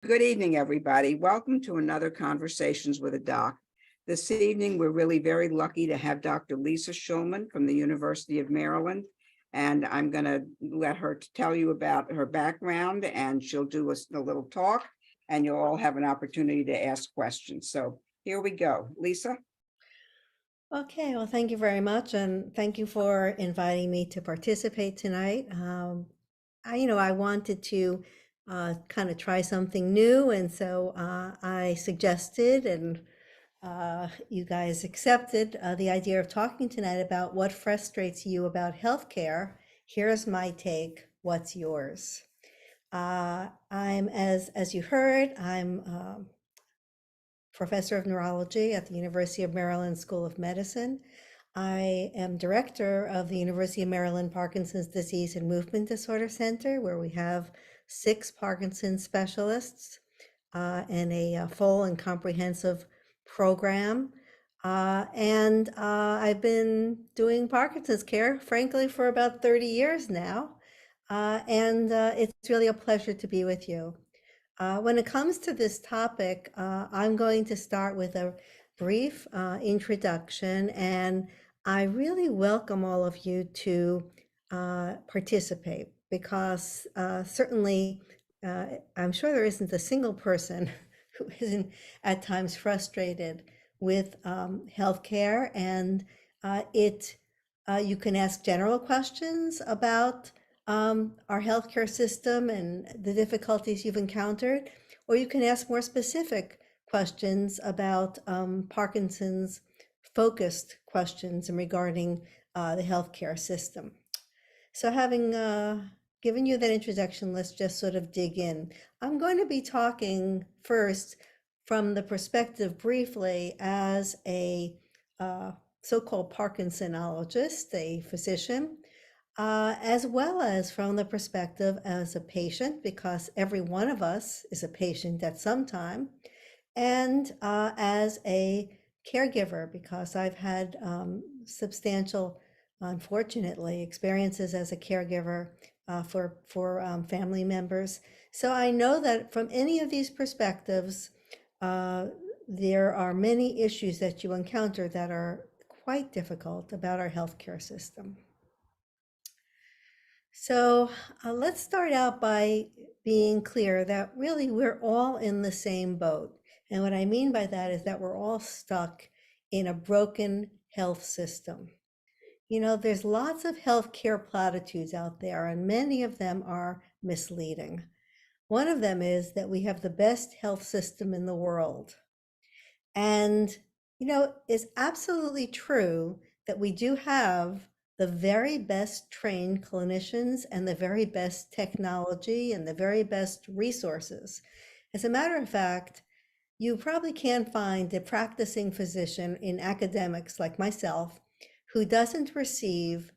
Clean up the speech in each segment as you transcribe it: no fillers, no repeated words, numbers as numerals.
Good evening, everybody. Welcome to another Conversations with a Doc. This evening, we're really very lucky to have Dr. Lisa Schulman from the University of Maryland. And I'm going to let her tell you about her background, and she'll do a little talk, and you'll all have an opportunity to ask questions. So here we go. Lisa? Okay, well, thank you very much, and thank you for inviting me to participate tonight. I wanted to kind of try something new, and so I suggested, and you guys accepted the idea of talking tonight about what frustrates you about healthcare. Here's my take. What's yours? I'm as you heard, I'm professor of neurology at the University of Maryland School of Medicine. I am director of the University of Maryland Parkinson's Disease and Movement Disorder Center, where we have 6 Parkinson's specialists and a full and comprehensive program. And I've been doing Parkinson's care, frankly, for about 30 years now. And it's really a pleasure to be with you. When it comes to this topic, I'm going to start with a brief introduction, and I really welcome all of you to participate because certainly I'm sure there isn't a single person who isn't at times frustrated with healthcare, and it you can ask general questions about our healthcare system and the difficulties you've encountered, or you can ask more specific questions about Parkinson's focused questions and regarding the healthcare system. So having given you that introduction, let's just sort of dig in. I'm going to be talking first from the perspective briefly as a so-called Parkinsonologist, a physician, as well as from the perspective as a patient, because every one of us is a patient at some time, and as a caregiver, because I've had substantial, unfortunately, experiences as a caregiver for family members. So I know that from any of these perspectives, there are many issues that you encounter that are quite difficult about our healthcare system. So let's start out by being clear that really we're all in the same boat. And what I mean by that is that we're all stuck in a broken health system. You know, there's lots of healthcare platitudes out there, and many of them are misleading. One of them is that we have the best health system in the world. And, it's absolutely true that we do have the very best trained clinicians and the very best technology and the very best resources. As a matter of fact, you probably can't find a practicing physician in academics like myself who doesn't receive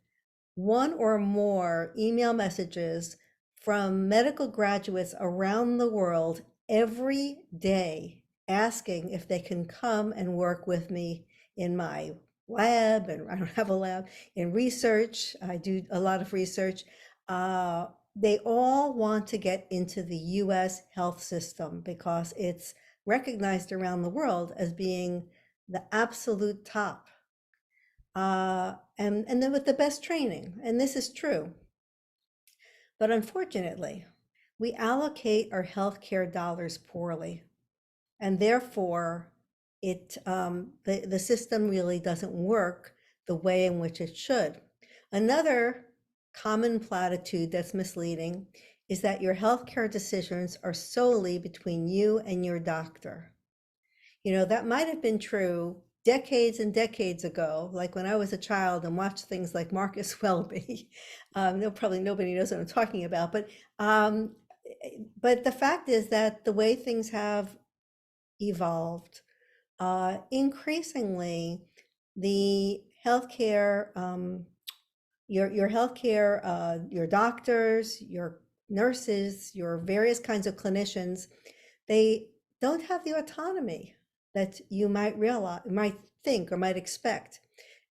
one or more email messages from medical graduates around the world every day asking if they can come and work with me in my lab. And I don't have a lab, in research. I do a lot of research. They all want to get into the US health system because it's recognized around the world as being the absolute top. And then with the best training, and this is true. But unfortunately, we allocate our healthcare dollars poorly, and therefore the system really doesn't work the way in which it should. Another common platitude that's misleading is that your healthcare decisions are solely between you and your doctor. That might have been true decades and decades ago, like when I was a child and watched things like Marcus Welby. Probably nobody knows what I'm talking about, but the fact is that the way things have evolved, increasingly, the healthcare, your healthcare, your doctors, your nurses, your various kinds of clinicians, they don't have the autonomy that you might realize, might think, or might expect.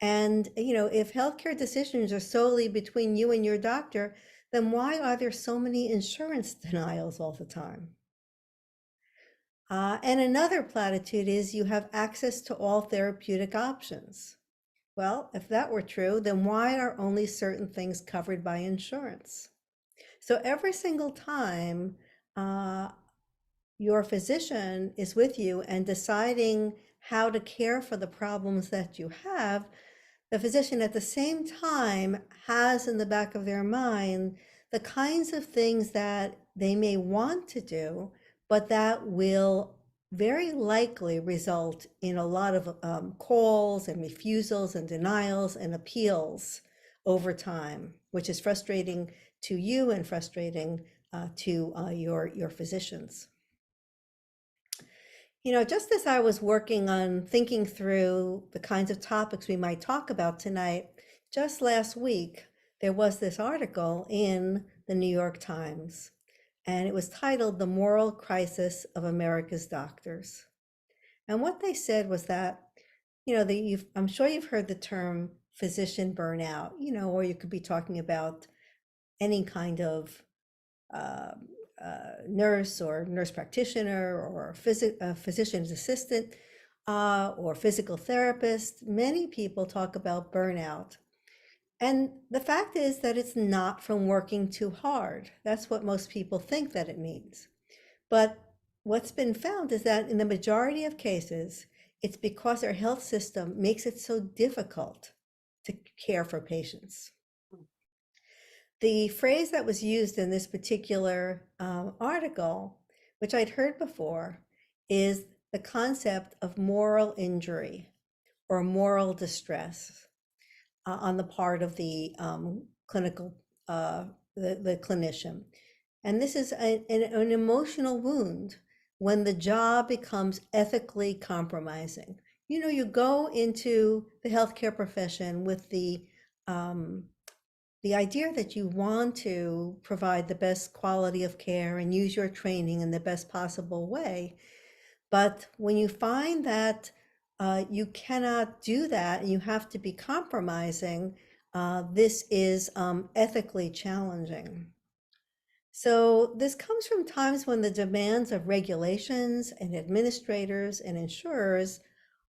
And, if healthcare decisions are solely between you and your doctor, then why are there so many insurance denials all the time? And another platitude is you have access to all therapeutic options. Well, if that were true, then why are only certain things covered by insurance? So every single time uh, your physician is with you and deciding how to care for the problems that you have, the physician at the same time has in the back of their mind the kinds of things that they may want to do, but that will very likely result in a lot of calls and refusals and denials and appeals over time, which is frustrating to you and frustrating to your physicians. Just as I was working on thinking through the kinds of topics we might talk about tonight, just last week, there was this article in the New York Times, and it was titled The Moral Crisis of America's Doctors. And what they said was that, I'm sure you've heard the term physician burnout, or you could be talking about any kind of uh, nurse or nurse practitioner or physician's assistant or physical therapist. Many people talk about burnout. And the fact is that it's not from working too hard. That's what most people think that it means. But what's been found is that in the majority of cases, it's because our health system makes it so difficult to care for patients. The phrase that was used in this particular article, which I'd heard before, is the concept of moral injury or moral distress on the part of the clinical, the clinician. And this is an emotional wound when the job becomes ethically compromising. You go into the healthcare profession with the idea that you want to provide the best quality of care and use your training in the best possible way. But when you find that you cannot do that and you have to be compromising, this is ethically challenging. So this comes from times when the demands of regulations and administrators and insurers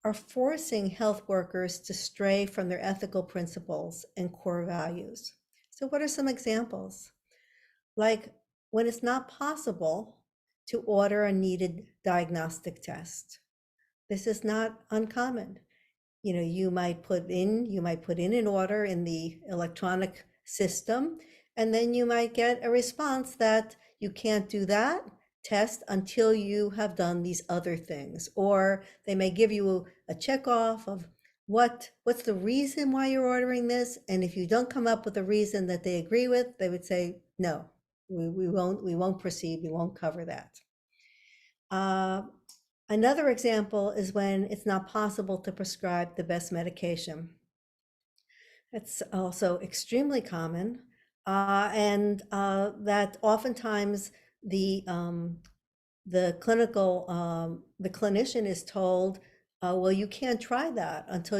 are forcing health workers to stray from their ethical principles and core values. So what are some examples? Like when it's not possible to order a needed diagnostic test. This is not uncommon. You might put in an order in the electronic system, and then you might get a response that you can't do that test until you have done these other things. Or they may give you a check off of what's the reason why you're ordering this. And if you don't come up with a reason that they agree with, they would say, no, we won't proceed, we won't cover that. Another example is when it's not possible to prescribe the best medication. It's also extremely common, and that oftentimes the the clinician is told, well, you can't try that until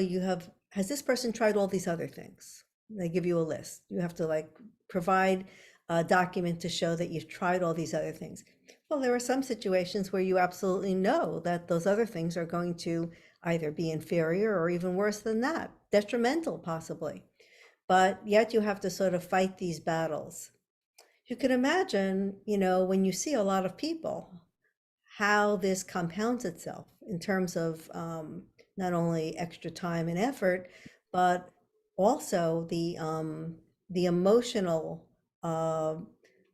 has this person tried all these other things? They give you a list. You have to provide a document to show that you've tried all these other things. Well, there are some situations where you absolutely know that those other things are going to either be inferior or even worse than that, detrimental possibly. But yet you have to sort of fight these battles. You can imagine, when you see a lot of people, how this compounds itself in terms of not only extra time and effort, but also the emotional uh,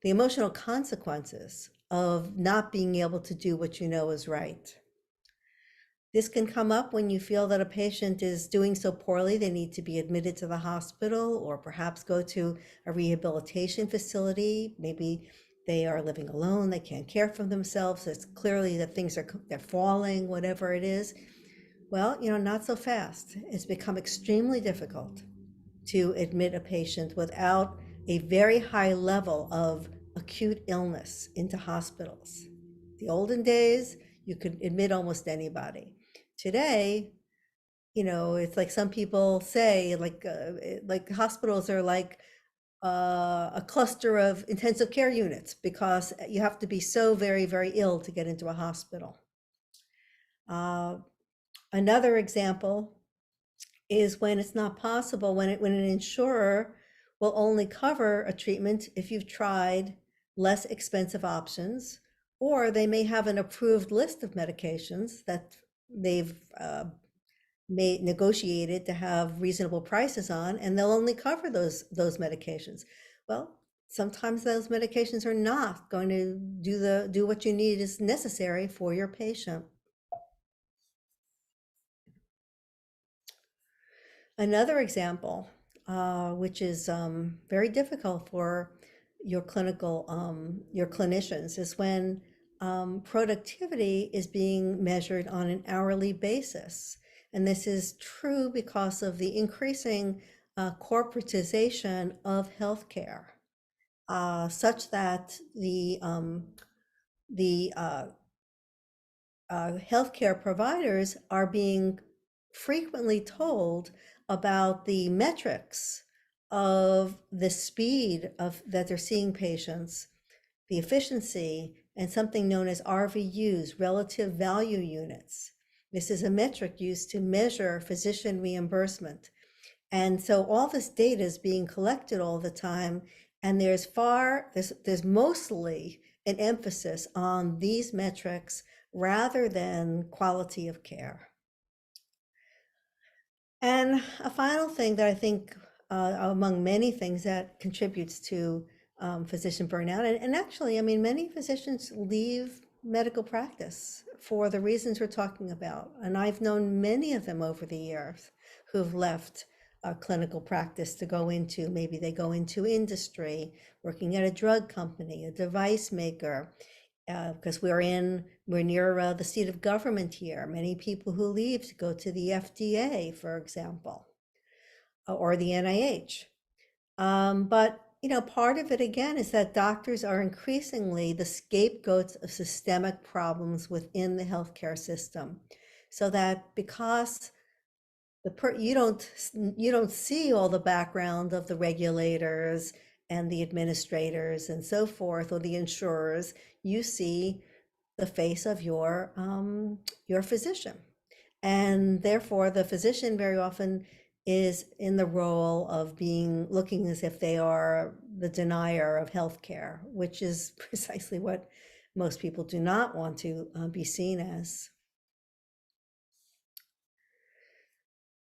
the emotional consequences of not being able to do what you know is right. This can come up when you feel that a patient is doing so poorly they need to be admitted to the hospital or perhaps go to a rehabilitation facility. Maybe they are living alone, they can't care for themselves. It's clearly that they're falling, whatever it is. Well, not so fast. It's become extremely difficult to admit a patient without a very high level of acute illness into hospitals. The olden days, you could admit almost anybody. Today, it's like some people say, like hospitals are like a cluster of intensive care units because you have to be so very, very ill to get into a hospital. Uh, Another example is when it's not possible, when an insurer will only cover a treatment if you've tried less expensive options, or they may have an approved list of medications that they've negotiated to have reasonable prices on, and they'll only cover those medications. Well, sometimes those medications are not going to do what you need is necessary for your patient. Another example, which is very difficult for your clinicians, is when productivity is being measured on an hourly basis. And this is true because of the increasing corporatization of healthcare, such that the healthcare providers are being frequently told about the metrics of the speed of that they're seeing patients, the efficiency, and something known as RVUs, relative value units. This is a metric used to measure physician reimbursement. And so all this data is being collected all the time, and there's mostly an emphasis on these metrics rather than quality of care. And a final thing that I think, among many things that contributes to physician burnout, and actually, I mean, many physicians leave medical practice for the reasons we're talking about. And I've known many of them over the years who've left clinical practice to go into, maybe they go into industry, working at a drug company, a device maker, because we're near the seat of government here. Many people who leave to go to the FDA, for example, or the NIH. But part of it again is that doctors are increasingly the scapegoats of systemic problems within the healthcare system. So that because you don't see all the background of the regulators and the administrators and so forth, or the insurers, you see the face of your physician. And therefore, the physician very often is in the role of looking as if they are the denier of healthcare, which is precisely what most people do not want to be seen as.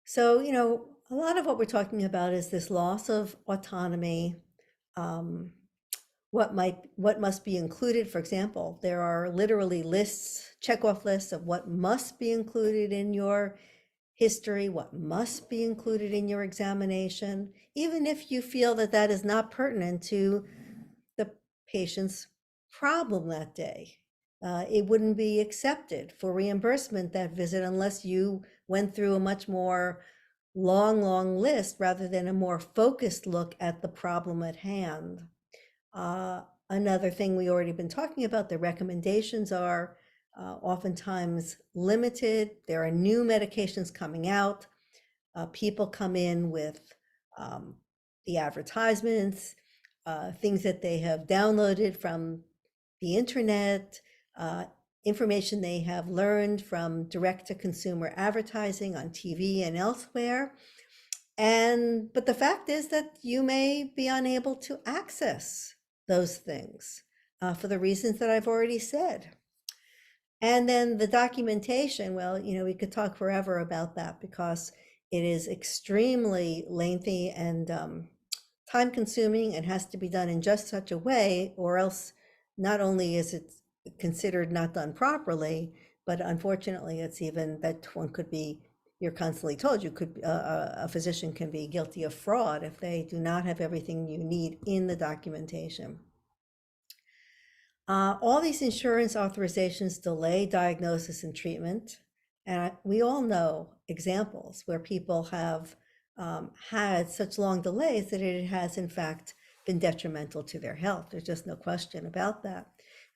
So, a lot of what we're talking about is this loss of autonomy, um, what must be included. For example, there are literally lists, checkoff lists of what must be included in your history, what must be included in your examination, even if you feel that that is not pertinent to the patient's problem that day. It wouldn't be accepted for reimbursement, that visit, unless you went through a much more long list rather than a more focused look at the problem at hand. Another thing we already been talking about, the recommendations are oftentimes limited. There are new medications coming out. People come in with the advertisements, things that they have downloaded from the internet, information they have learned from direct-to-consumer advertising on TV and elsewhere. But the fact is that you may be unable to access those things for the reasons that I've already said. And then the documentation, well, we could talk forever about that because it is extremely lengthy and time consuming and has to be done in just such a way, or else not only is it considered not done properly, but unfortunately it's even that one could be, you're constantly told a physician can be guilty of fraud if they do not have everything you need in the documentation. All these insurance authorizations delay diagnosis and treatment. And we all know examples where people have had such long delays that it has in fact been detrimental to their health. There's just no question about that.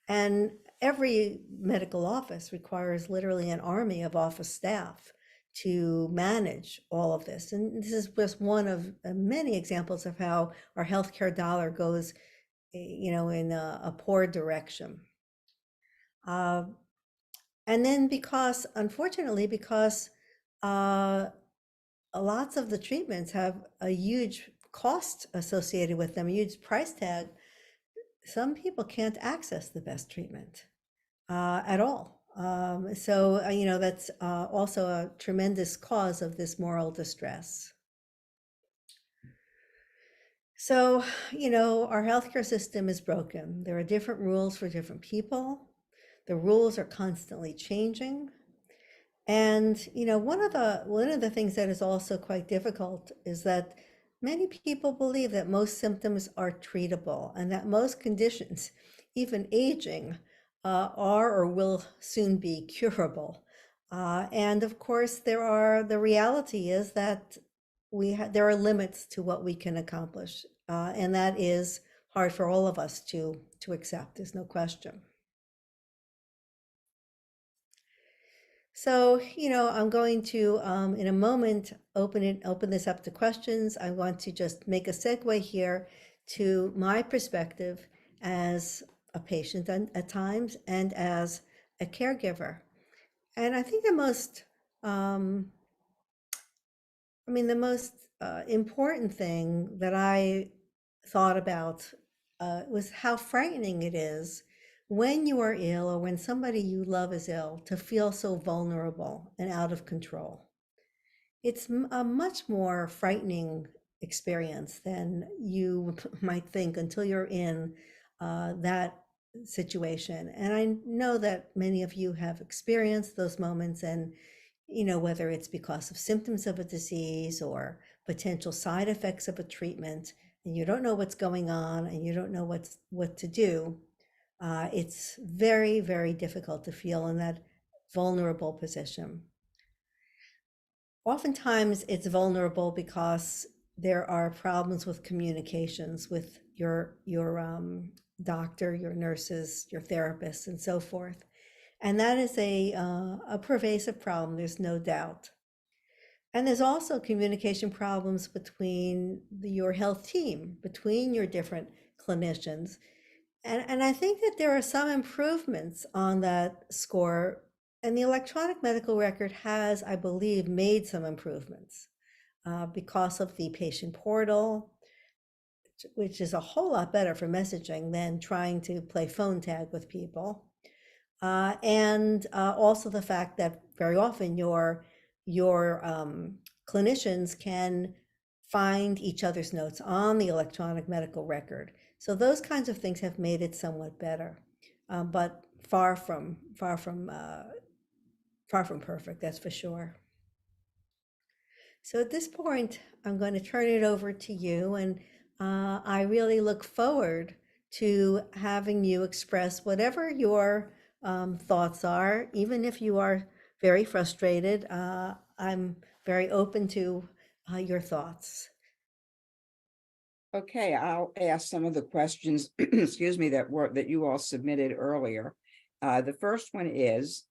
And every medical office requires literally an army of office staff to manage all of this. And this is just one of many examples of how our healthcare dollar goes in a poor direction. And And then because, unfortunately, because uh, lots of the treatments have a huge cost associated with them, a huge price tag, some people can't access the best treatment at all. That's also a tremendous cause of this moral distress. So, our healthcare system is broken. There are different rules for different people. The rules are constantly changing. And one of the things that is also quite difficult is that many people believe that most symptoms are treatable and that most conditions, even aging, are or will soon be curable. And of course, the reality is that there are limits to what we can accomplish, and that is hard for all of us to accept. There's no question. So, I'm going to, in a moment, open this up to questions. I want to just make a segue here to my perspective as a patient at times and as a caregiver. And I think um, the most important thing that I thought about was how frightening it is when you are ill or when somebody you love is ill to feel so vulnerable and out of control. It's a much more frightening experience than you might think until you're in that situation. And I know that many of you have experienced those moments, and whether it's because of symptoms of a disease or potential side effects of a treatment, and you don't know what's going on and you don't know what to do, it's very, very difficult to feel in that vulnerable position. Oftentimes, it's vulnerable because there are problems with communications with your doctor, your nurses, your therapists, and so forth. And that is a pervasive problem, there's no doubt. And there's also communication problems between your health team, between your different clinicians. And I think that there are some improvements on that score. And the electronic medical record has, I believe, made some improvements because of the patient portal, which is a whole lot better for messaging than trying to play phone tag with people. And also the fact that very often your clinicians can find each other's notes on the electronic medical record. So those kinds of things have made it somewhat better, but far from perfect, that's for sure. So at this point, I'm going to turn it over to you, and I really look forward to having you express whatever your thoughts are, even if you are very frustrated. I'm very open to your thoughts. Okay, I'll ask some of the questions, excuse me, that you all submitted earlier. The first one is,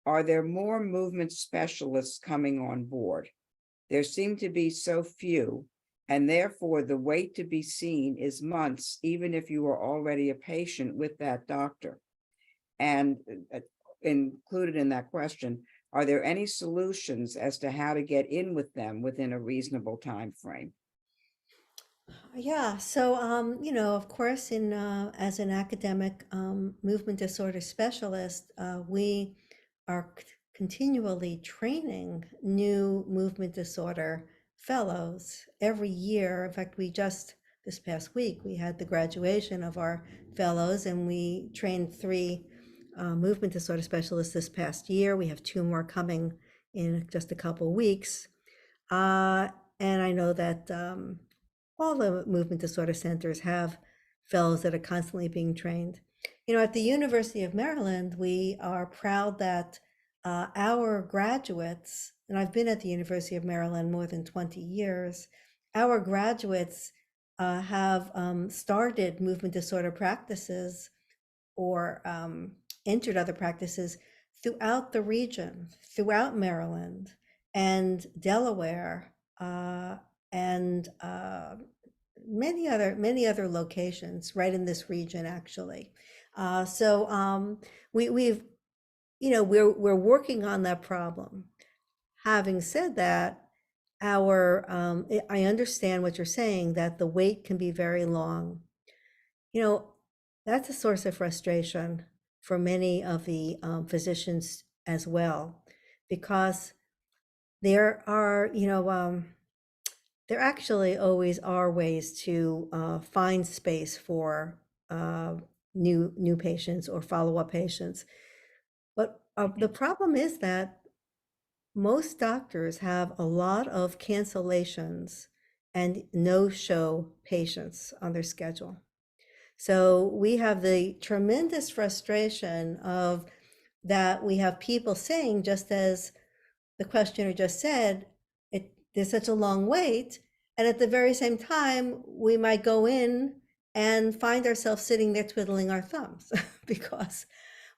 are there more movement specialists coming on board? There seem to be so few, and therefore the wait to be seen is months, even if you are already a patient with that doctor. And included in that question, are there any solutions as to how to get in with them within a reasonable time frame? Yeah, so of course, in as an academic movement disorder specialist, we are continually training new movement disorder fellows every year. In fact, this past week, we had the graduation of our fellows, and we trained three movement disorder specialists this past year. We have two more coming in just a couple weeks. And I know that all the movement disorder centers have fellows that are constantly being trained. At the University of Maryland, we are proud that our graduates, and I've been at the University of Maryland more than 20 years, our graduates have started movement disorder practices or entered other practices throughout the region, throughout Maryland and Delaware, and many other locations right in this region, actually. So we've we're working on that problem. Having said that, I understand what you're saying, that the wait can be very long. You know, that's a source of frustration for many of the physicians as well, because there are, there actually always are ways to find space for uh, new patients or follow-up patients. But the problem is that most doctors have a lot of cancellations and no-show patients on their schedule. So we have the tremendous frustration of that we have people saying, just as the questioner just said, there's such a long wait. And at the very same time, we might go in and find ourselves sitting there twiddling our thumbs because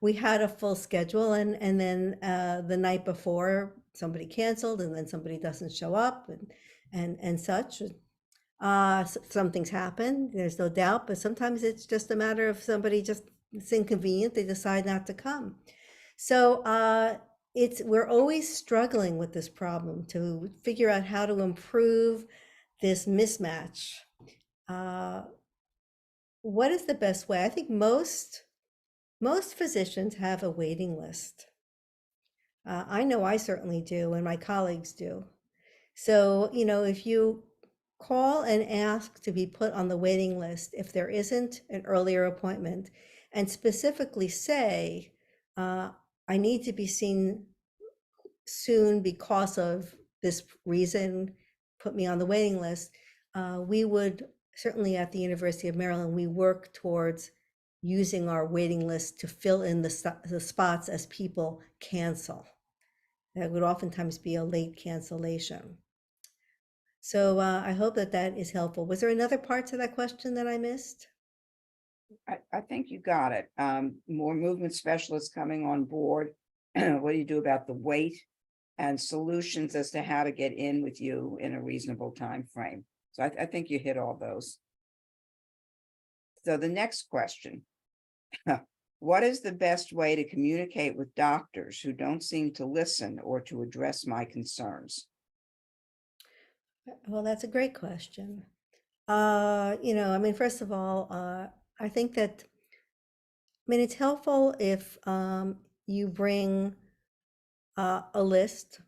we had a full schedule, and then the night before somebody canceled, and then somebody doesn't show up, and such. Some things happen, there's no doubt, but sometimes it's just a matter of somebody just, it's inconvenient, they decide not to come. So we're always struggling with this problem to figure out how to improve this mismatch. Uh, what is the best way? I think most physicians have a waiting list. I know I certainly do, and my colleagues do. So, if you call and ask to be put on the waiting list, if there isn't an earlier appointment, and specifically say, I need to be seen soon because of this reason, put me on the waiting list, we would certainly at the University of Maryland, we work towards using our waiting list to fill in the spots as people cancel. That would oftentimes be a late cancellation. So I hope that is helpful. Was there another part to that question that I missed? I think you got it. More movement specialists coming on board. What do you do about the wait, and solutions as to how to get in with you in a reasonable time frame? So I think you hit all those. So the next question, what is the best way to communicate with doctors who don't seem to listen or to address my concerns? Well, that's a great question. First of all, I think that, it's helpful if you bring a list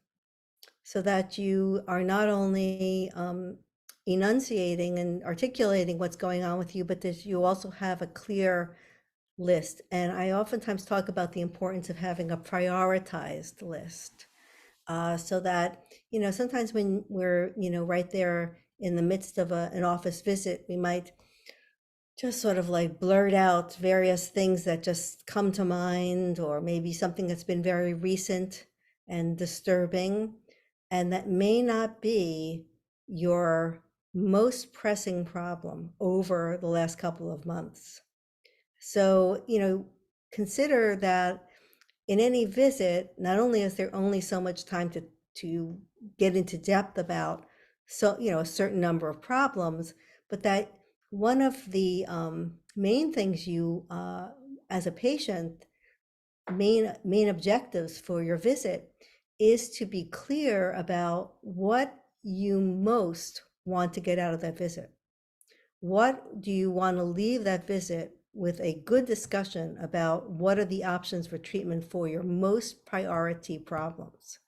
so that you are not only enunciating and articulating what's going on with you, but that you also have a clear list. And I oftentimes talk about the importance of having a prioritized list, so that, sometimes when we're, right there in the midst of an office visit, we might just sort of like blurt out various things that just come to mind, or maybe something that's been very recent and disturbing, and that may not be your most pressing problem over the last couple of months. So, consider that in any visit, not only is there only so much time to get into depth about, so, a certain number of problems, but that one of the main things you, as a patient, main objectives for your visit is to be clear about what you most want to get out of that visit. What do you want to leave that visit with a good discussion about what are the options for treatment for your most priority problems?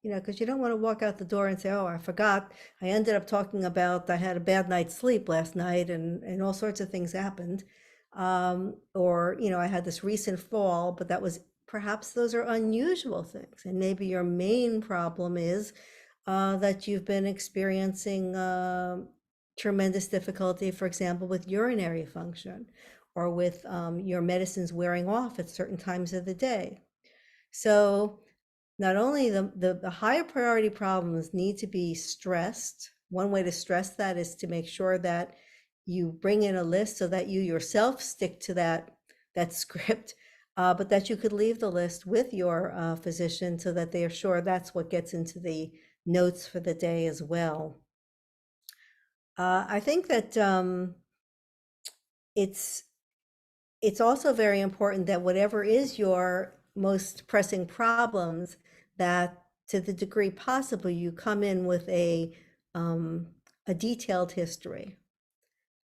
Because you don't want to walk out the door and say, oh, I forgot. I ended up talking about I had a bad night's sleep last night, and all sorts of things happened. Or, I had this recent fall, but perhaps those are unusual things. And maybe your main problem is that you've been experiencing tremendous difficulty, for example, with urinary function, or with your medicines wearing off at certain times of the day. So not only the higher priority problems need to be stressed. One way to stress that is to make sure that you bring in a list so that you yourself stick to that script, but that you could leave the list with your physician so that they are sure that's what gets into the notes for the day as well. I think that it's also very important that whatever is your most pressing problems, that to the degree possible, you come in with a detailed history.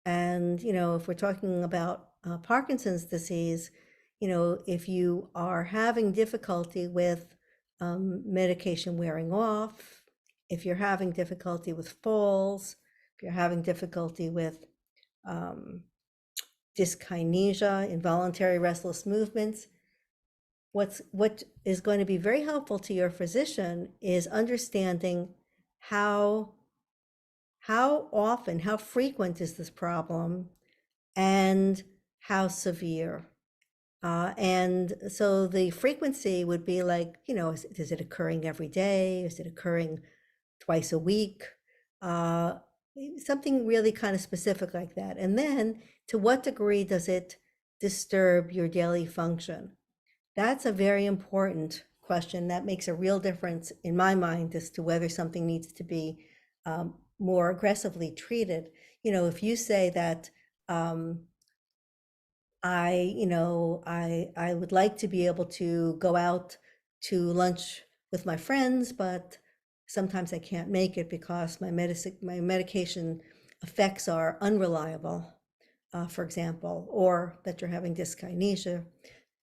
And, if we're talking about Parkinson's disease, if you are having difficulty with medication wearing off, if you're having difficulty with falls, if you're having difficulty with um, dyskinesia, involuntary restless movements, what is going to be very helpful to your physician is understanding how often, how frequent is this problem, and how severe. And so the frequency would be like, is it occurring every day? Is it occurring twice a week? Uh, Something really kind of specific like that. And then to what degree does it disturb your daily function? That's a very important question. That makes a real difference in my mind as to whether something needs to be more aggressively treated. If you say that I would like to be able to go out to lunch with my friends, but sometimes I can't make it because my medication effects are unreliable, for example, or that you're having dyskinesia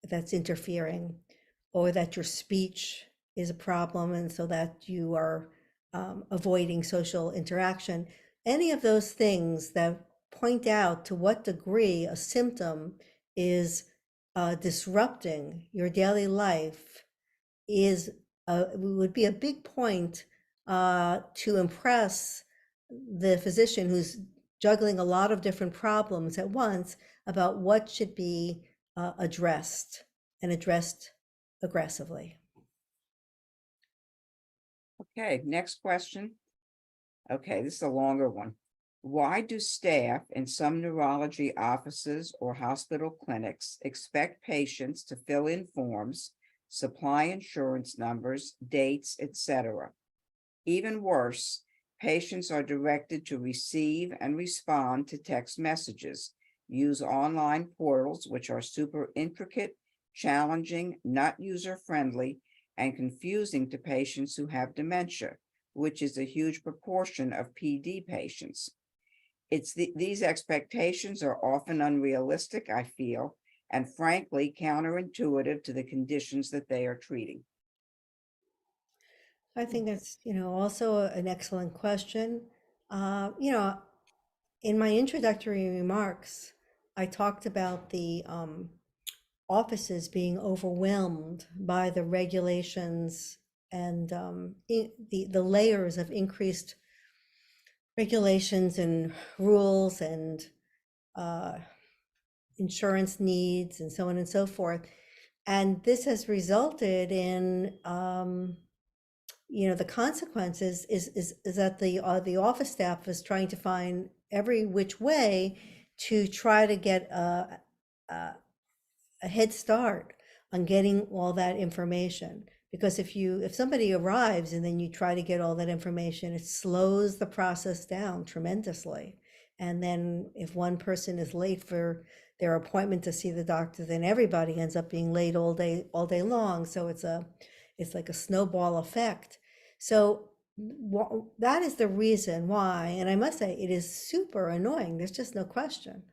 that's interfering, or that your speech is a problem, and so that you are avoiding social interaction. Any of those things that point out to what degree a symptom is disrupting your daily life is would be a big point to impress the physician who's juggling a lot of different problems at once about what should be addressed, and addressed aggressively. Okay, next question. Okay, this is a longer one. Why do staff in some neurology offices or hospital clinics expect patients to fill in forms, supply insurance numbers, dates, etc.? Even worse, patients are directed to receive and respond to text messages, use online portals, which are super intricate, challenging, not user-friendly, and confusing to patients who have dementia, which is a huge proportion of PD patients. These expectations are often unrealistic, I feel, and frankly counterintuitive to the conditions that they are treating. I think that's, also an excellent question. You know, in my introductory remarks, I talked about the offices being overwhelmed by the regulations and the layers of increased regulations and rules and uh, insurance needs and so on and so forth. And this has resulted in, the consequences is that the office staff is trying to find every which way to try to get a head start on getting all that information. Because if somebody arrives and then you try to get all that information, it slows the process down tremendously. And then if one person is late for their appointment to see the doctor, then everybody ends up being late all day long. So it's like a snowball effect. So that is the reason why, and I must say it is super annoying. There's just no question.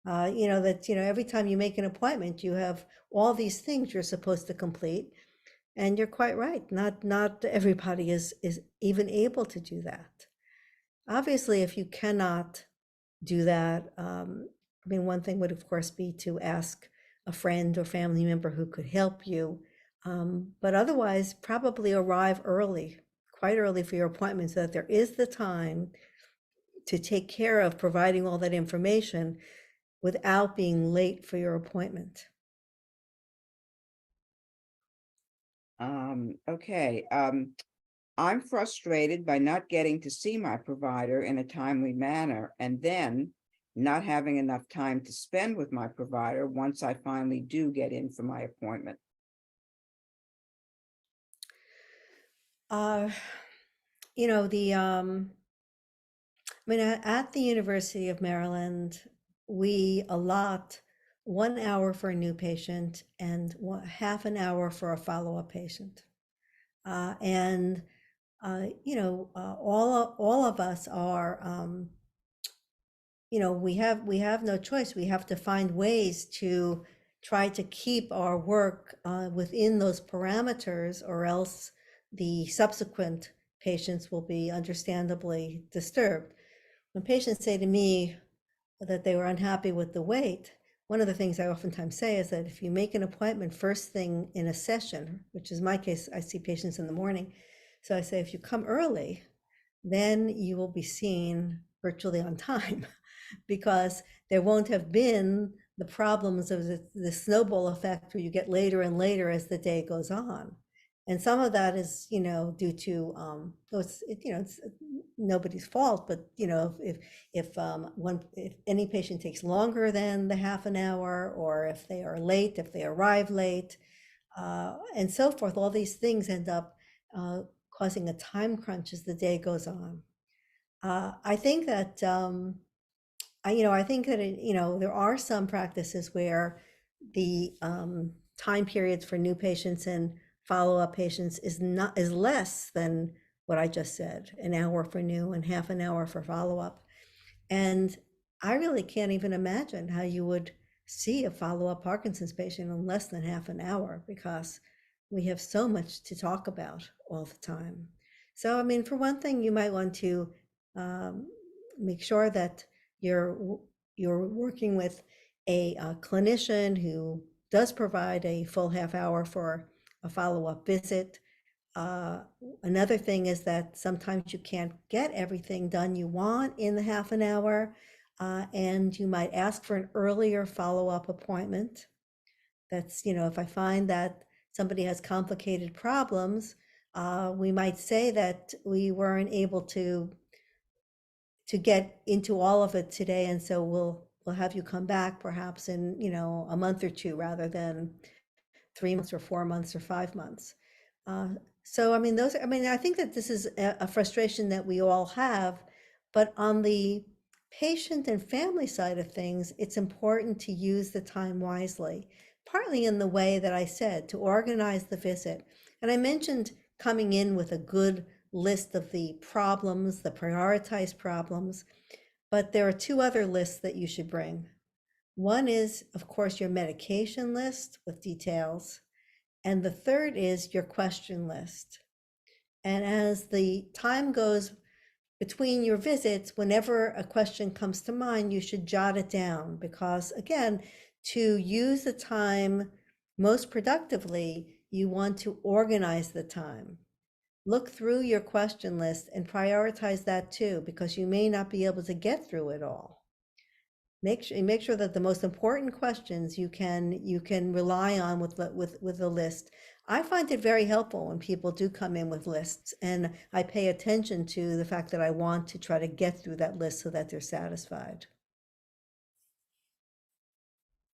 Every time you make an appointment, you have all these things you're supposed to complete. And you're quite right. Not everybody is even able to do that. Obviously, if you cannot do that, one thing would of course be to ask a friend or family member who could help you. But otherwise, probably arrive early, quite early for your appointment, so that there is the time to take care of providing all that information without being late for your appointment. Okay. I'm frustrated by not getting to see my provider in a timely manner and then not having enough time to spend with my provider once I finally do get in for my appointment. Uh, you know, the at the University of Maryland, we allot 1 hour for a new patient and half an hour for a follow-up patient. And all of us are, we have no choice. We have to find ways to try to keep our work within those parameters, or else the subsequent patients will be understandably disturbed. When patients say to me that they were unhappy with the wait, one of the things I oftentimes say is that if you make an appointment first thing in a session, which is my case, I see patients in the morning. So I say, if you come early, then you will be seen virtually on time because there won't have been the problems of the snowball effect where you get later and later as the day goes on. And some of that is, due to, it's nobody's fault, but, if any patient takes longer than the half an hour, or if they are late, if they arrive late, and so forth, all these things end up causing a time crunch as the day goes on. I think that, I think that, there are some practices where the time periods for new patients and follow-up patients is less than what I just said, an hour for new and half an hour for follow-up. And I really can't even imagine how you would see a follow-up Parkinson's patient in less than half an hour, because we have so much to talk about all the time. So, I mean, for one thing, you might want to make sure that you're working with a clinician who does provide a full half hour for a follow-up visit. Another thing is that sometimes you can't get everything done you want in the half an hour, and you might ask for an earlier follow-up appointment. That's, if I find that somebody has complicated problems, we might say that we weren't able to get into all of it today, and so we'll have you come back perhaps in, a month or two, rather than 3 months or 4 months or 5 months. So, I mean, I think that this is a frustration that we all have, but on the patient and family side of things, it's important to use the time wisely, partly in the way that I said, to organize the visit. And I mentioned coming in with a good list of the problems, the prioritized problems, but there are two other lists that you should bring. One is, of course, your medication list with details, and the third is your question list. And as the time goes between your visits, whenever a question comes to mind, you should jot it down, because again, to use the time most productively, you want to organize the time. Look through your question list and prioritize that too, because you may not be able to get through it all. Make sure that the most important questions you can rely on with the list. I find it very helpful when people do come in with lists, and I pay attention to the fact that I want to try to get through that list so that they're satisfied.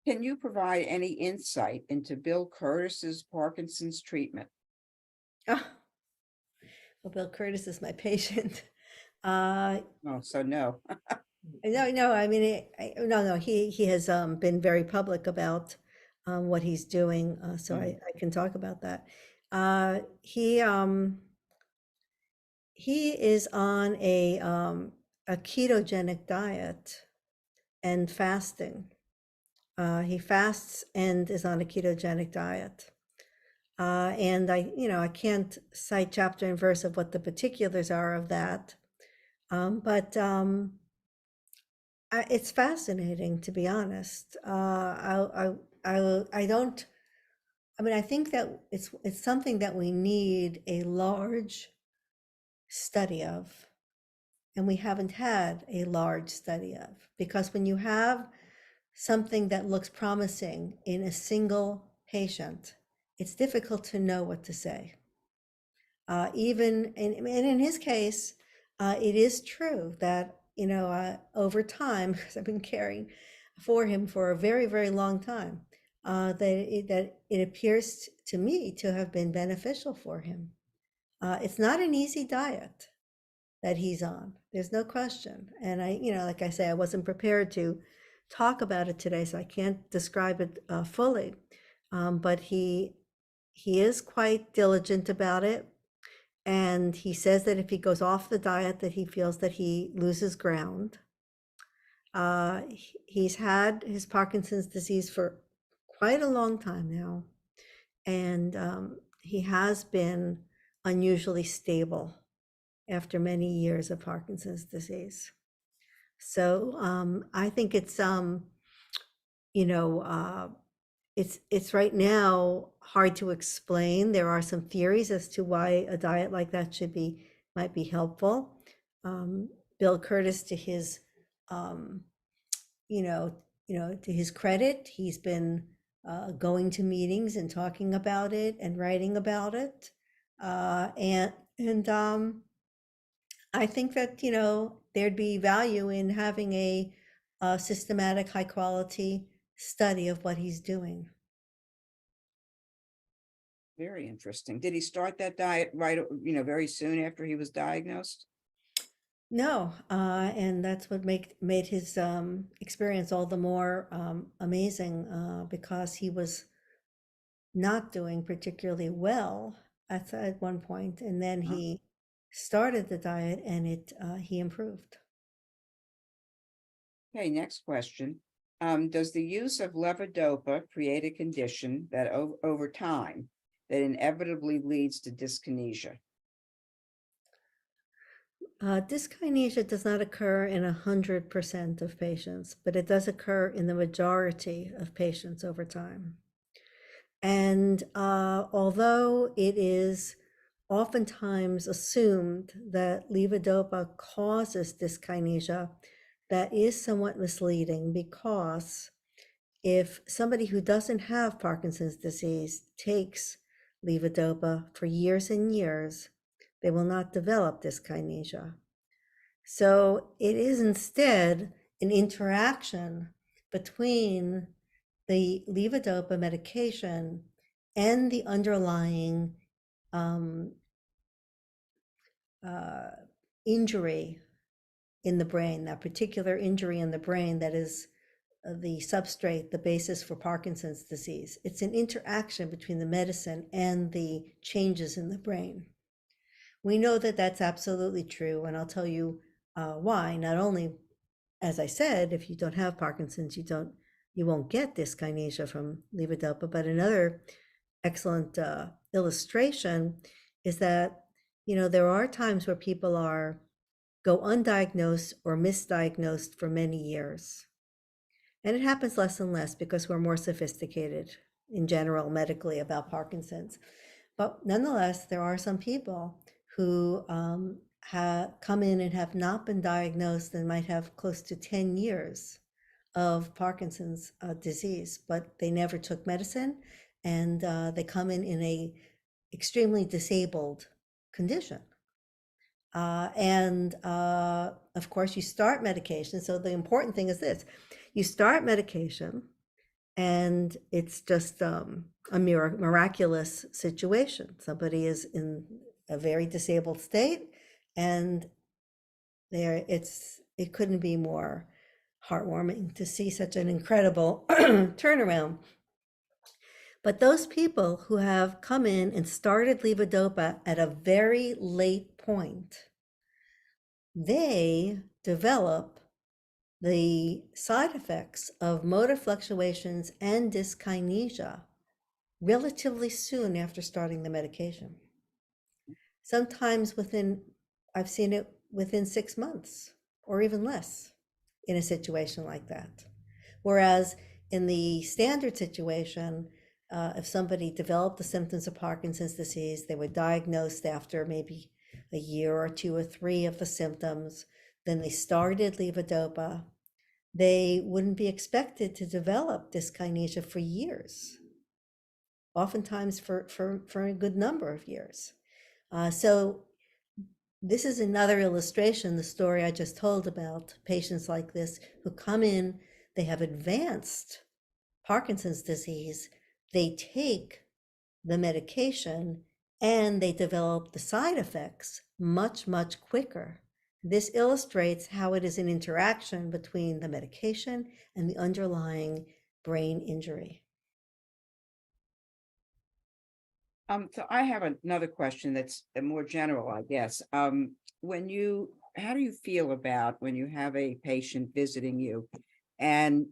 Can you provide any insight into Bill Curtis's Parkinson's treatment? Oh, well, Bill Curtis is my patient. Oh, so no. No, I mean, no, he has been very public about what he's doing, so I can talk about that. He is on a ketogenic diet and fasting. He fasts and is on a ketogenic diet. And I can't cite chapter and verse of what the particulars are of that, but it's fascinating, to be honest. I don't. I mean, I think that it's something that we need a large study of, and we haven't had a large study of, because when you have something that looks promising in a single patient, it's difficult to know what to say. Even and in his case, it is true that over time, because I've been caring for him for a very, very long time, that it appears to me to have been beneficial for him. It's not an easy diet that he's on. There's no question. And like I say, I wasn't prepared to talk about it today, so I can't describe it fully. But he is quite diligent about it, and he says that if he goes off the diet, that he feels that he loses ground. He's had his Parkinson's disease for quite a long time now, and he has been unusually stable after many years of Parkinson's disease. So I think it's you know it's right now hard to explain. There are some theories as to why a diet like that might be helpful. Bill Curtis, to his um, you know, to his credit, he's been going to meetings and talking about it and writing about it. And I think that, there'd be value in having a systematic, high quality study of what he's doing. Very interesting. Did he start that diet right, very soon after he was diagnosed? No, and that's what made his experience all the more amazing, because he was not doing particularly well at one point, and then Huh? he started the diet, and he improved. Okay, next question. Does the use of levodopa create a condition that over time that inevitably leads to dyskinesia? Dyskinesia does not occur in 100% of patients, but it does occur in the majority of patients over time. And although it is oftentimes assumed that levodopa causes dyskinesia, that is somewhat misleading, because if somebody who doesn't have Parkinson's disease takes levodopa for years and years, they will not develop dyskinesia. So it is instead an interaction between the levodopa medication and the underlying um, uh, injury in the brain, that particular injury in the brain that is the substrate, the basis for Parkinson's disease. It's an interaction between the medicine and the changes in the brain. We know that that's absolutely true, and I'll tell you why. Not only, as I said, if you don't have Parkinson's, you won't get dyskinesia from levodopa, but another excellent illustration is that there are times where people go undiagnosed or misdiagnosed for many years. And it happens less and less because we're more sophisticated in general medically about Parkinson's. But nonetheless, there are some people who have come in and have not been diagnosed and might have close to 10 years of Parkinson's disease, but they never took medicine, and they come in a extremely disabled condition. And of course, you start medication. So the important thing is this: you start medication, and it's just a miraculous situation. Somebody is in a very disabled state, and it couldn't be more heartwarming to see such an incredible turnaround. But those people who have come in and started levodopa at a very late point, they develop the side effects of motor fluctuations and dyskinesia relatively soon after starting the medication. Sometimes I've seen it within 6 months or even less in a situation like that. Whereas in the standard situation, if somebody developed the symptoms of Parkinson's disease, they were diagnosed after maybe a year or two or three of the symptoms, then they started levodopa, they wouldn't be expected to develop dyskinesia for years, oftentimes for a good number of years. So this is another illustration, the story I just told about patients like this who come in, they have advanced Parkinson's disease, they take the medication, and they develop the side effects much, much quicker This illustrates how it is an interaction between the medication and the underlying brain injury. So I have another question that's more general, I guess. How do you feel about when you have a patient visiting you and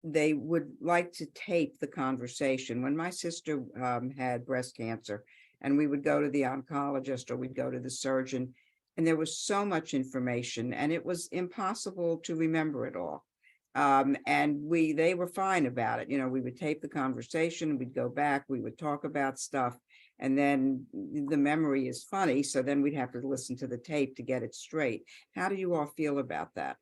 they would like to tape the conversation? When my sister had breast cancer, and we would go to the oncologist or we'd go to the surgeon, and there was so much information, and it was impossible to remember it all. And they were fine about it. We would tape the conversation, we'd go back, we would talk about stuff, and then the memory is funny. So then we'd have to listen to the tape to get it straight. How do you all feel about that?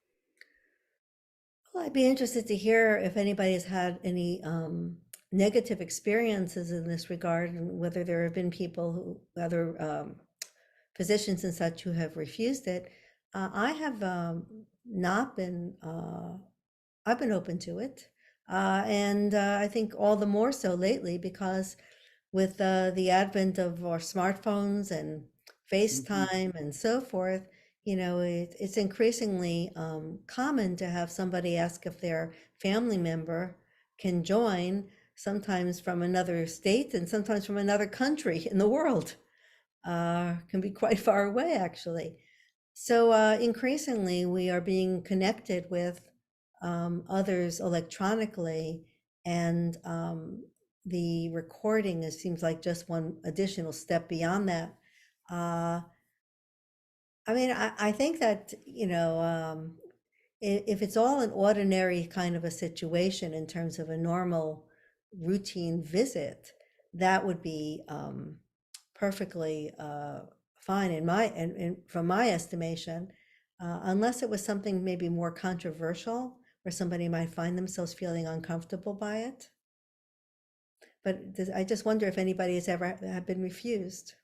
Well, I'd be interested to hear if anybody has had any negative experiences in this regard, and whether there have been people who, other physicians and such, who have refused it. I have not been, I've been open to it. And I think all the more so lately, because with the advent of our smartphones and Mhm. FaceTime and so forth, it's increasingly common to have somebody ask if their family member can join, sometimes from another state and sometimes from another country in the world. Can be quite far away, actually. So increasingly, we are being connected with others electronically, and the recording seems like just one additional step beyond that. Uh, I mean, I think that, if it's all an ordinary kind of a situation in terms of a normal routine visit, that would be perfectly fine and from my estimation, unless it was something maybe more controversial where somebody might find themselves feeling uncomfortable by it. But I just wonder if anybody has ever have been refused.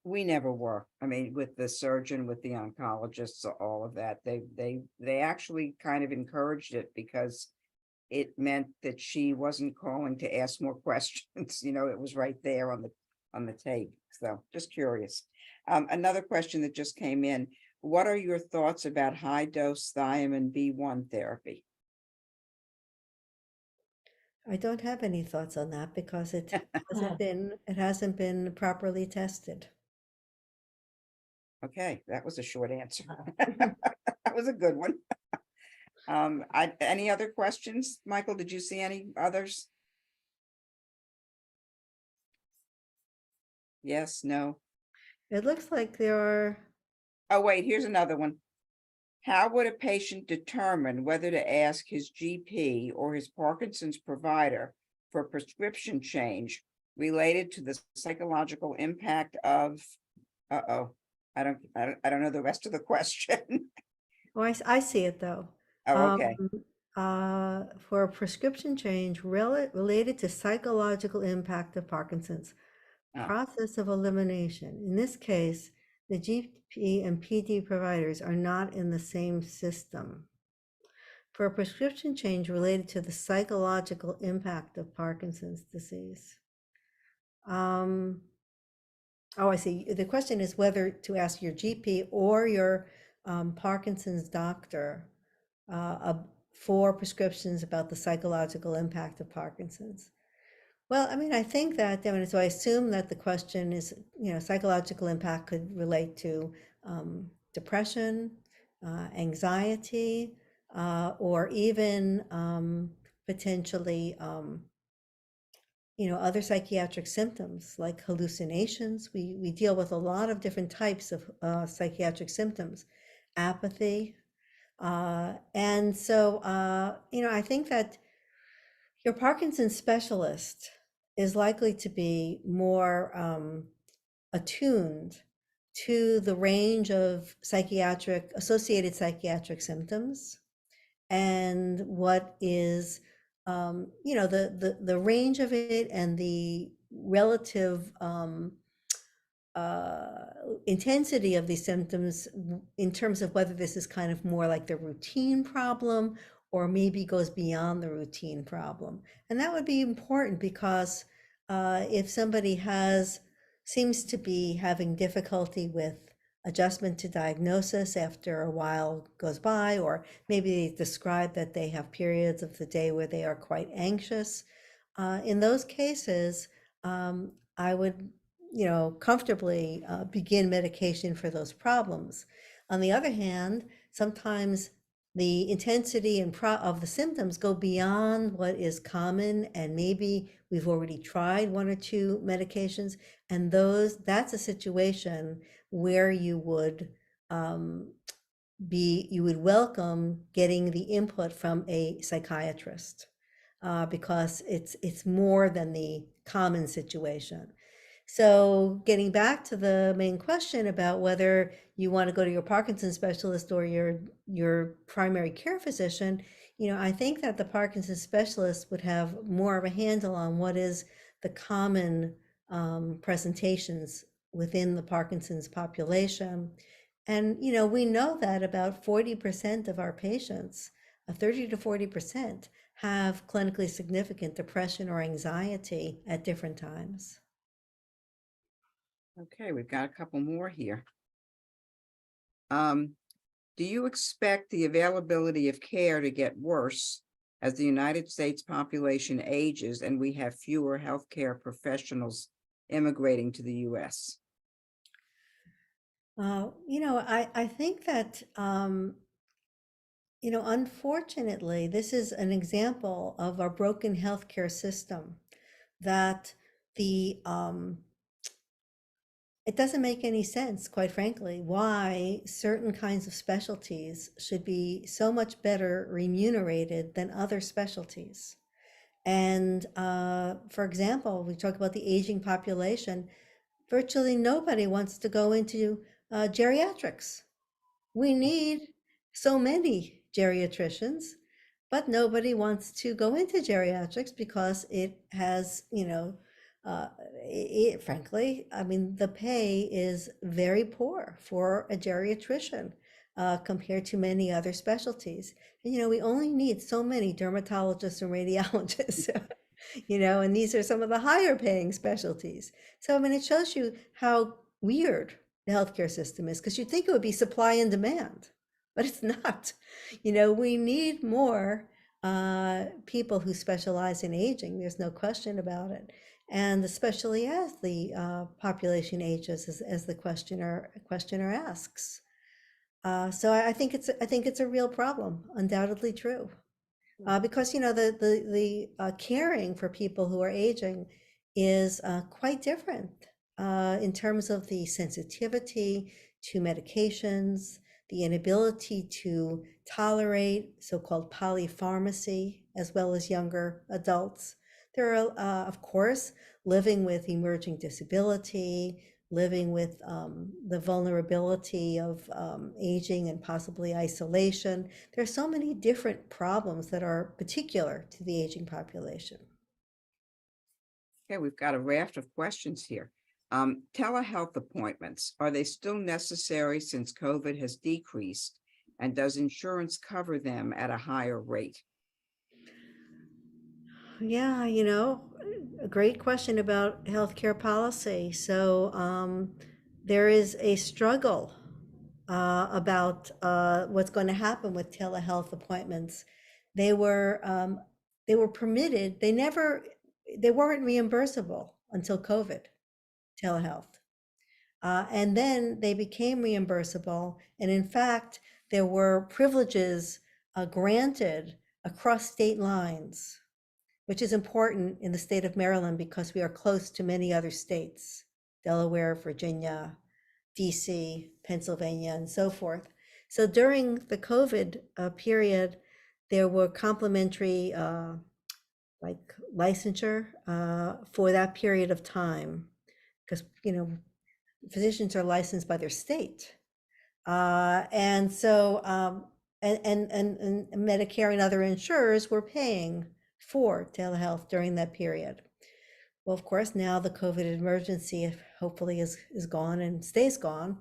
We never were. I mean, with the surgeon, with the oncologists, all of that, they actually kind of encouraged it because it meant that she wasn't calling to ask more questions. It was right there on the tape. So just curious. Another question that just came in. What are your thoughts about high dose thiamine B1 therapy? I don't have any thoughts on that because it hasn't been properly tested. Okay, that was a short answer. That was a good one. Any other questions? Michael, did you see any others? Yes, no. It looks like there are. Oh, wait, here's another one. How would a patient determine whether to ask his GP or his Parkinson's provider for a prescription change related to the psychological impact of, uh-oh, I don't know the rest of the question. Oh, I see it though. Oh, Um, okay. for a prescription change related to psychological impact of Parkinson's, Oh, process of elimination. In this case, the GP and PD providers are not in the same system. For a prescription change related to the psychological impact of Parkinson's disease. Oh, I see. The question is whether to ask your GP or your Parkinson's doctor for prescriptions about the psychological impact of Parkinson's. Well, I mean, I think that, I mean, so I assume that the question is, psychological impact could relate to depression, anxiety, or even potentially, other psychiatric symptoms like hallucinations. We deal with a lot of different types of psychiatric symptoms, apathy. And so, I think that your Parkinson's specialist is likely to be more attuned to the range of associated psychiatric symptoms, and what is, the range of it and the relative uh, intensity of these symptoms, in terms of whether this is kind of more like the routine problem or maybe goes beyond the routine problem. And that would be important because if somebody seems to be having difficulty with adjustment to diagnosis after a while goes by, or maybe they describe that they have periods of the day where they are quite anxious. In those cases, I would, comfortably begin medication for those problems. On the other hand, sometimes the intensity and of the symptoms go beyond what is common, and maybe we've already tried one or two medications, and that's a situation where you would you would welcome getting the input from a psychiatrist, because it's more than the common situation. So getting back to the main question about whether you want to go to your Parkinson's specialist or your primary care physician, I think that the Parkinson's specialist would have more of a handle on what is the common presentations within the Parkinson's population. And, we know that about 40% of our patients, 30 to 40%, have clinically significant depression or anxiety at different times. Okay, we've got a couple more here. Do you expect the availability of care to get worse as the United States population ages and we have fewer healthcare professionals immigrating to the US? I think that, unfortunately, this is an example of our broken healthcare system, that the it doesn't make any sense, quite frankly, why certain kinds of specialties should be so much better remunerated than other specialties. And for example, we talk about the aging population. Virtually nobody wants to go into geriatrics. We need so many geriatricians, but nobody wants to go into geriatrics because it has, frankly, I mean, the pay is very poor for a geriatrician compared to many other specialties. And, we only need so many dermatologists and radiologists, and these are some of the higher paying specialties. So, I mean, it shows you how weird the healthcare system is, because you'd think it would be supply and demand, but it's not. We need more people who specialize in aging. There's no question about it. And especially as the population ages, as the questioner asks. So I think it's a real problem, undoubtedly true. Because the caring for people who are aging is quite different in terms of the sensitivity to medications, the inability to tolerate so-called polypharmacy, as well as younger adults. There are, of course, living with emerging disability, living with the vulnerability of aging and possibly isolation. There are so many different problems that are particular to the aging population. Okay, we've got a raft of questions here. Telehealth appointments, are they still necessary since COVID has decreased? And does insurance cover them at a higher rate? Yeah, a great question about healthcare policy. So there is a struggle about what's going to happen with telehealth appointments. They were permitted. They weren't reimbursable until COVID, telehealth. And then they became reimbursable. And in fact, there were privileges granted across state lines, which is important in the state of Maryland because we are close to many other states, Delaware, Virginia, DC, Pennsylvania, and so forth. So during the COVID period, there were complimentary like licensure for that period of time, because physicians are licensed by their state, and so and Medicare and other insurers were paying for telehealth during that period. Well, of course, now the COVID emergency hopefully is gone and stays gone.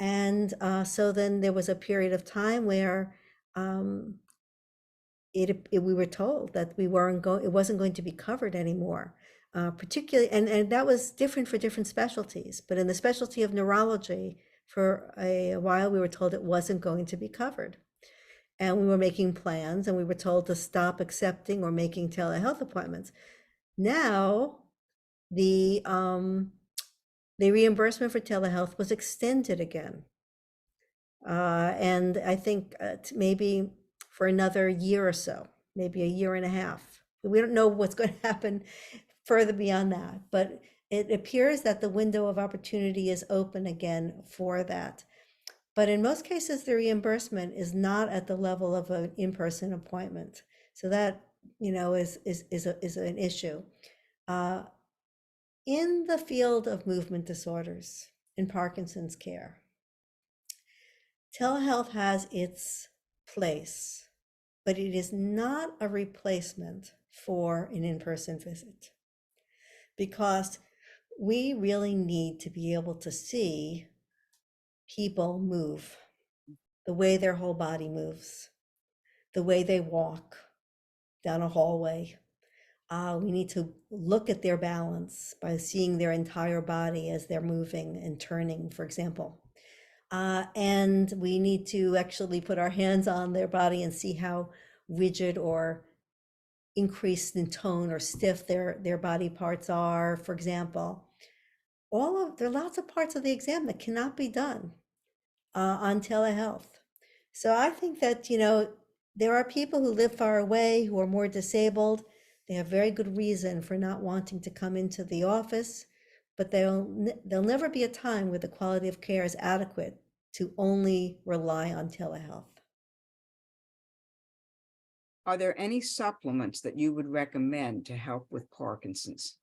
And so then there was a period of time where we were told that it wasn't going to be covered anymore. Particularly, and that was different for different specialties. But in the specialty of neurology, for a while, we were told it wasn't going to be covered. And we were making plans and we were told to stop accepting or making telehealth appointments. Now, the reimbursement for telehealth was extended again. And I think maybe for another year or so, maybe a year and a half. We don't know what's going to happen further beyond that, but it appears that the window of opportunity is open again for that. But in most cases, the reimbursement is not at the level of an in-person appointment. So that, is an issue. In the field of movement disorders, in Parkinson's care, telehealth has its place, but it is not a replacement for an in-person visit, because we really need to be able to see people move, the way their whole body moves, the way they walk down a hallway. We need to look at their balance by seeing their entire body as they're moving and turning, for example. And we need to actually put our hands on their body and see how rigid or increased in tone or stiff their body parts are, for example. There are lots of parts of the exam that cannot be done on telehealth. So I think that, there are people who live far away, who are more disabled. They have very good reason for not wanting to come into the office, but there'll never be a time where the quality of care is adequate to only rely on telehealth. Are there any supplements that you would recommend to help with Parkinson's?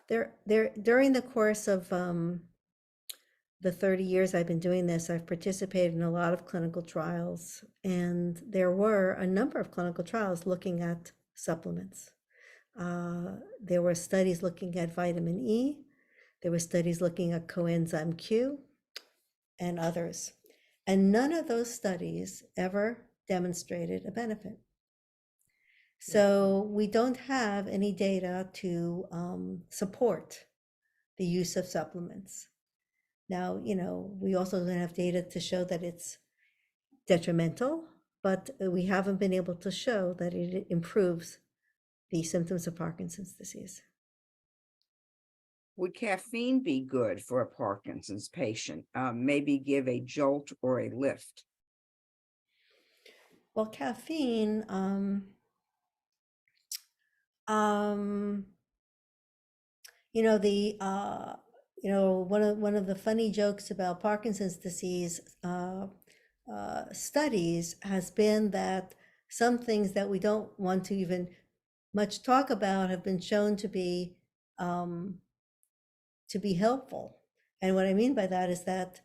During the course of the 30 years I've been doing this, I've participated in a lot of clinical trials, and there were a number of clinical trials looking at supplements. There were studies looking at vitamin E, there were studies looking at coenzyme Q, and others. And none of those studies ever demonstrated a benefit. So we don't have any data to support the use of supplements. Now, we also don't have data to show that it's detrimental, but we haven't been able to show that it improves the symptoms of Parkinson's disease. Would caffeine be good for a Parkinson's patient? Maybe give a jolt or a lift? Well, caffeine, one of the funny jokes about Parkinson's disease studies has been that some things that we don't want to even much talk about have been shown to be helpful. And what I mean by that is that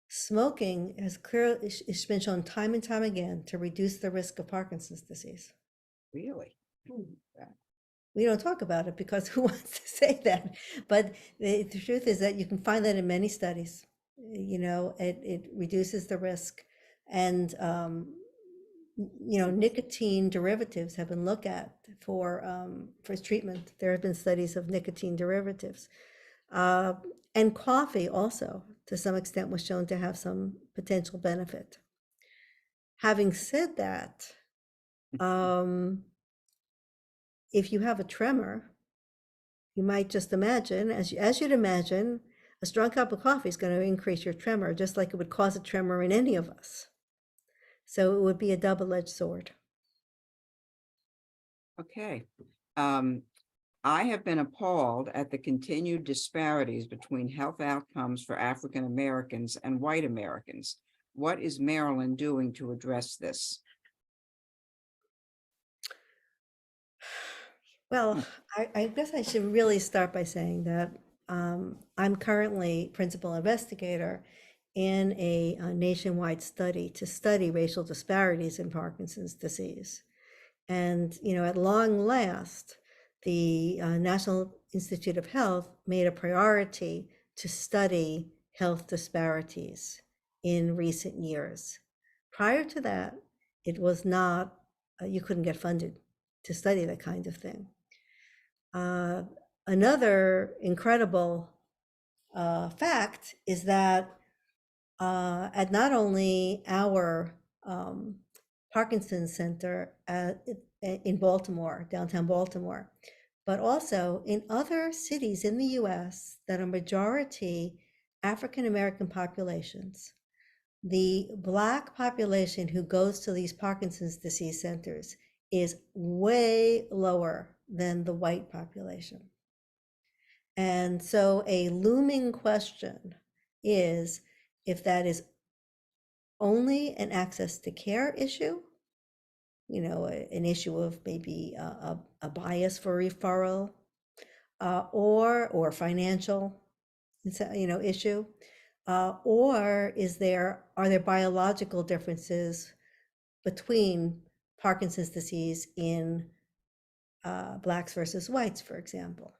smoking has clearly been shown time and time again to reduce the risk of Parkinson's disease. Really? We don't talk about it because who wants to say that? But the truth is that you can find that in many studies. It reduces the risk. And, nicotine derivatives have been looked at for treatment. There have been studies of nicotine derivatives. And coffee also, to some extent, was shown to have some potential benefit. Having said that, if you have a tremor, you might just imagine, as you'd imagine, a strong cup of coffee is going to increase your tremor, just like it would cause a tremor in any of us. So it would be a double-edged sword. Okay. I have been appalled at the continued disparities between health outcomes for African Americans and white Americans. What is Maryland doing to address this? Well, I guess I should really start by saying that I'm currently principal investigator in a nationwide study to study racial disparities in Parkinson's disease. And, at long last, the National Institute of Health made a priority to study health disparities in recent years. Prior to that, it was not, you couldn't get funded to study that kind of thing. Another incredible fact is that at not only our Parkinson's Center in Baltimore, downtown Baltimore, but also in other cities in the US that are majority African American populations. The Black population who goes to these Parkinson's disease centers is way lower than the white population. And so a looming question is if that is only an access to care issue, an issue of maybe a bias for referral, or financial, issue, or are there biological differences between Parkinson's disease in Blacks versus whites, for example.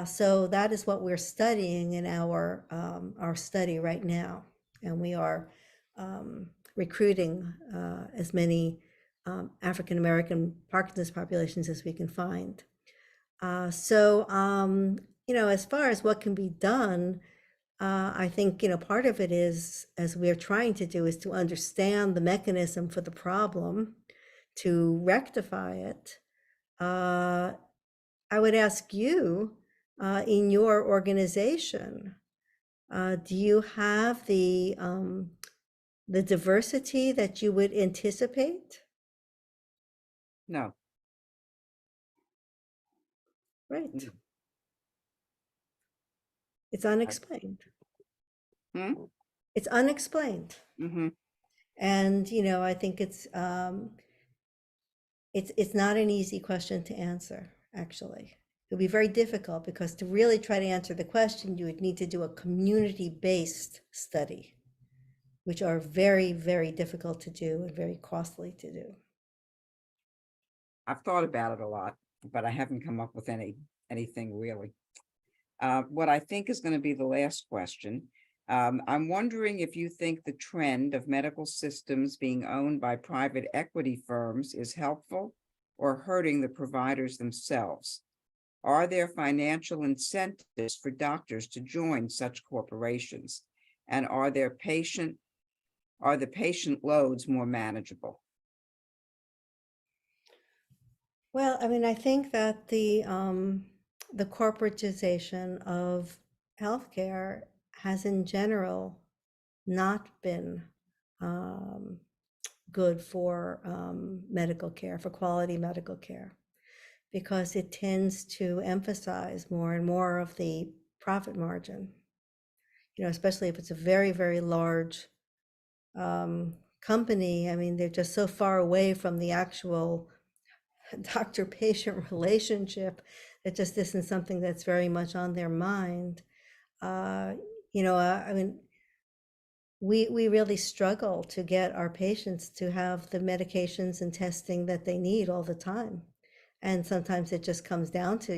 So that is what we're studying in our study right now, and we are recruiting as many African American Parkinson's populations as we can find. So as far as what can be done, I think part of it is, as we're trying to do, is to understand the mechanism for the problem, to rectify it. I would ask you, in your organization, do you have the diversity that you would anticipate? No. Right. Mm. It's unexplained. Hmm? It's unexplained. Mm-hmm. And, I think it's not an easy question to answer, actually. It'll be very difficult, because to really try to answer the question, you would need to do a community-based study, which are very, very difficult to do and very costly to do. I've thought about it a lot, but I haven't come up with anything really. What I think is going to be the last question. I'm wondering if you think the trend of medical systems being owned by private equity firms is helpful or hurting the providers themselves. Are there financial incentives for doctors to join such corporations? And are the patient loads more manageable? Well, I think that the corporatization of healthcare has in general not been good for medical care, for quality medical care, because it tends to emphasize more and more of the profit margin, especially if it's a very, very large company. They're just so far away from the actual doctor-patient relationship. It just isn't something that's very much on their mind. We really struggle to get our patients to have the medications and testing that they need all the time. And sometimes it just comes down to,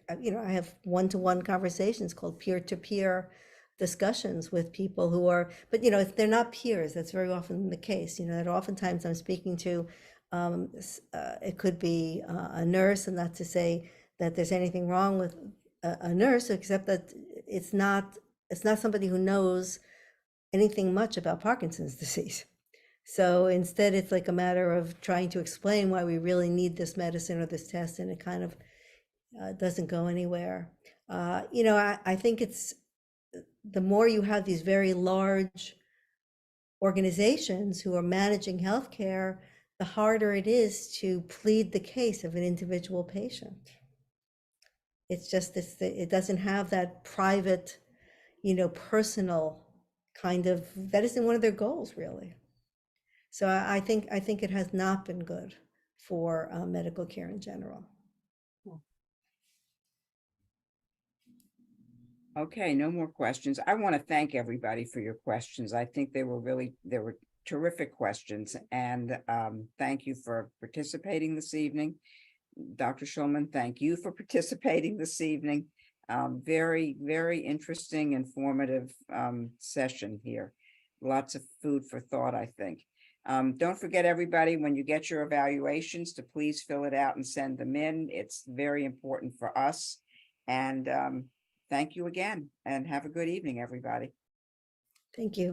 I have one-to-one conversations called peer-to-peer discussions with people who are, but they're not peers. That's very often the case. That oftentimes I'm speaking to, it could be a nurse, and not to say that there's anything wrong with a nurse, except that it's not somebody who knows anything much about Parkinson's disease. So instead, it's like a matter of trying to explain why we really need this medicine or this test, and it kind of doesn't go anywhere. I think it's the more you have these very large organizations who are managing healthcare, the harder it is to plead the case of an individual patient. It's just it doesn't have that private, personal kind of, that isn't one of their goals, really. So I think it has not been good for medical care in general. Okay, no more questions. I want to thank everybody for your questions. I think they were terrific questions, and thank you for participating this evening. Dr. Schulman, thank you for participating this evening. Very, very interesting, informative session here. Lots of food for thought, I think. Don't forget, everybody, when you get your evaluations, to please fill it out and send them in. It's very important for us. And thank you again, and have a good evening, everybody. Thank you.